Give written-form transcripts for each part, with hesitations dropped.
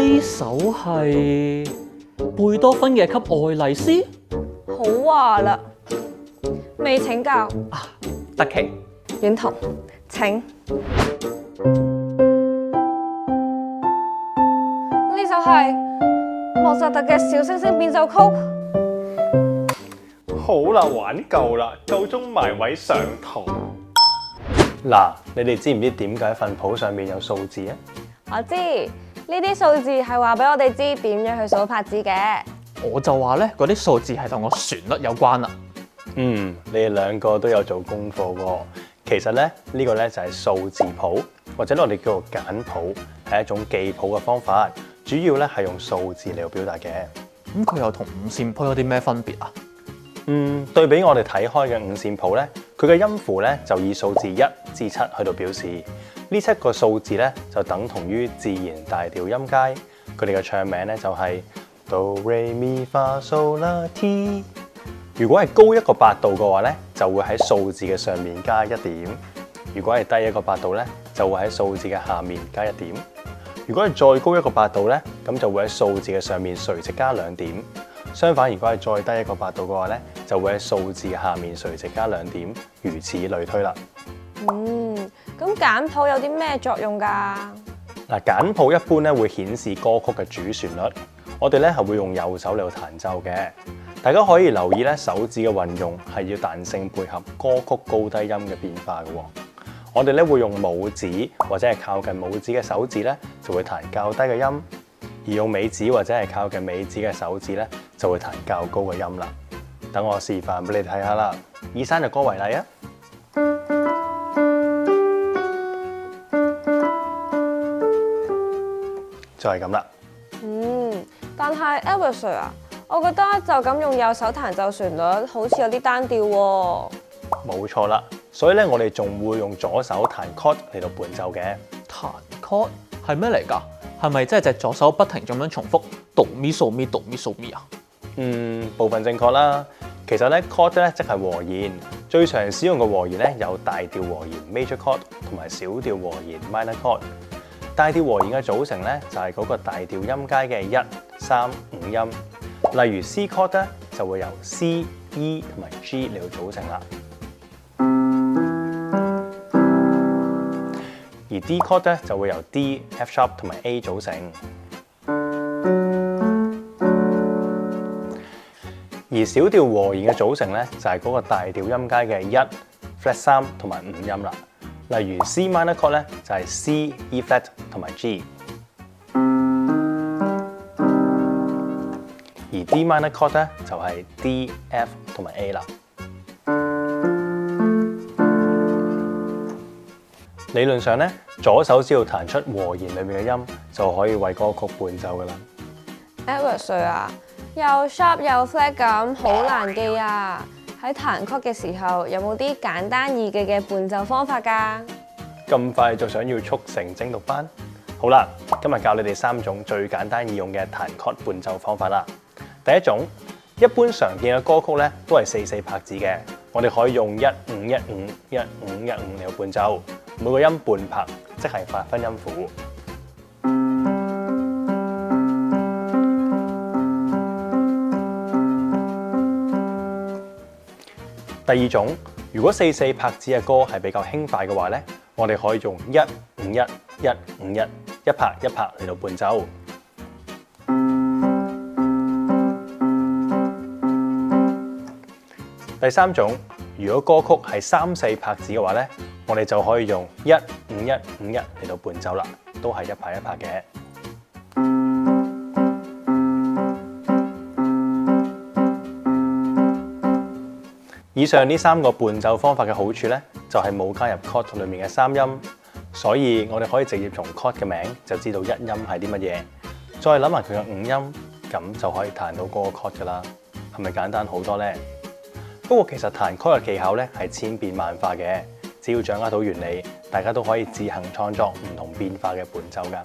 呢首係貝多芬嘅《給愛麗絲》好話啦，未請教，啊，得奇。婉彤請。呢首係莫扎特嘅《小星星變奏曲》。好啦，玩夠啦，夠鐘埋位上堂。嗱，你哋知唔知點解份譜上面有數字啊？我知呢啲數字係話俾我哋知點樣去數拍子嘅。我就話咧，嗰啲數字係同個旋律有關啦。你哋兩個都有做功課喎。其實咧，呢個咧就係數字譜，或者我哋叫做簡譜，係一種記譜嘅方法。主要咧係用數字嚟表達嘅。咁佢又同五線譜有啲咩分別啊？對比我哋睇開嘅五線譜咧，佢嘅音符咧就以數字1至7去到表示。呢7個數字咧就等同於自然大調音階。佢哋嘅唱名咧就係Do Re Mi Fa So La Ti。如果係高一個八度嘅話咧，就會喺數字嘅上面加1點；如果係低一個八度咧，就會喺數字嘅下面加1點；如果係再高一個八度咧，咁就會喺數字嘅上面垂直加2點。相反，如果係再低一個八度嘅話咧，就會喺數字嘅下面垂直加2點，如此類推啦。咁簡譜有啲咩作用㗎？嗱，簡譜一般咧會顯示歌曲嘅主旋律，我哋咧係會用右手嚟到彈奏嘅。大家可以留意咧，手指嘅運用係要彈性配合歌曲高低音嘅變化嘅。我哋咧會用拇指或者係靠近拇指嘅手指咧，就會彈較低嘅音；而用尾指或者係靠近尾指嘅手指咧，就會彈較高嘅音啦。等我示範俾你睇下啦。以生日歌為例啊，就係咁啦。但係 Edward Sir 啊，我覺得就咁用右手彈奏旋律，好似有啲單調喎。冇錯啦，所以咧我哋仲會用左手彈 chord 嚟到伴奏嘅。彈 chord 係咩嚟㗎？係咪即係隻左手不停咁樣重複 do mi so mi do mi so mi 啊？部分正確啦。其實咧 chord 咧即係和弦，最常使用嘅和弦咧有大調和弦 major chord 同埋小調和弦 minor chord。大調和弦嘅組成咧就係嗰個大調音階嘅1、3、5音。例如 C chord 咧就會由 C、E 同埋 G 嚟到組成啦。而 D chord 咧就會由 D、F sharp 同埋 A 組成。而小調和弦嘅組成咧就係嗰個大調音階嘅1、flat 3同埋5音啦。例如 C minor chord 咧就係 C、E flat 同埋 G。而 D minor chord 咧就係 D、F 同埋 A 啦。理論上咧，左手只要彈出和弦裏面嘅音，就可以為歌曲伴奏噶啦。Edward Sir 啊，又 sharp 又 flat 咁，好難記啊！喺彈曲嘅時候，有冇啲簡單易記嘅伴奏方法㗎？咁快就想要速成精讀班？好啦，今日教你哋3種最簡單易用嘅彈曲伴奏方法啦。第一種，一般常見嘅歌曲咧都係4/4拍子嘅，我哋可以用1、5、1、5、1、5、1、5嚟伴奏，每個音半拍，即係8分音符。第二種，如果4/4拍子嘅歌係比較輕快嘅話咧，我哋可以用1、5、1、1、5、1，一拍一拍嚟到伴奏。第三種，如果歌曲係3/4拍子嘅話咧，我哋就可以用1、5、1、5、1嚟到伴奏啦，都係一拍一拍嘅。以上呢3個伴奏方法嘅好處咧，就係冇加入 chord 裏面嘅3音，所以我哋可以直接從 chord 嘅名就知道1音係啲乜嘢，再諗埋佢嘅5音，咁就可以彈到嗰個 chord 噶啦，係咪簡單好多呢？不過其實彈 chord 嘅技巧咧係千變萬化嘅，只要掌握到原理，大家都可以自行創作唔同變化嘅伴奏噶。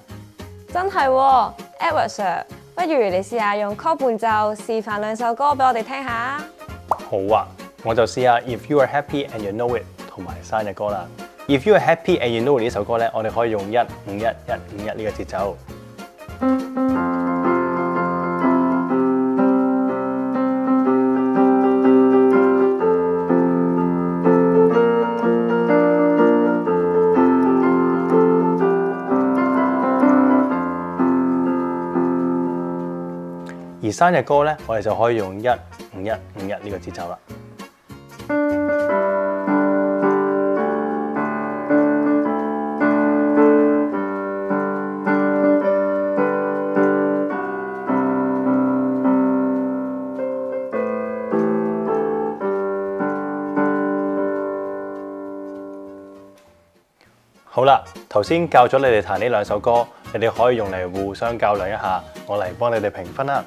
真係喎，Edward Sir，不如你試下用 chord 伴奏示範2首歌俾我哋聽下。好啊，我就試下 If You Are Happy and You Know It 同埋生日歌啦。If You Are Happy and You Know It 呢首歌咧，我哋可以用1、5、1、1、5、1呢個節奏。生日歌咧，我哋就可以用15151呢個節奏啦。好啦，頭先教咗你哋彈呢兩首歌，你哋可以用嚟互相較量一下，我嚟幫你哋評分啦。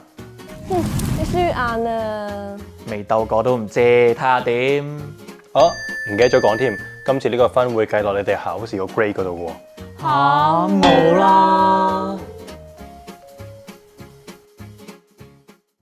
你輸硬啊！未鬥過都唔知，睇下點。哦，唔記得咗講添，今次呢個分會計落你哋考試個 grade 嗰度喎。嚇冇啦！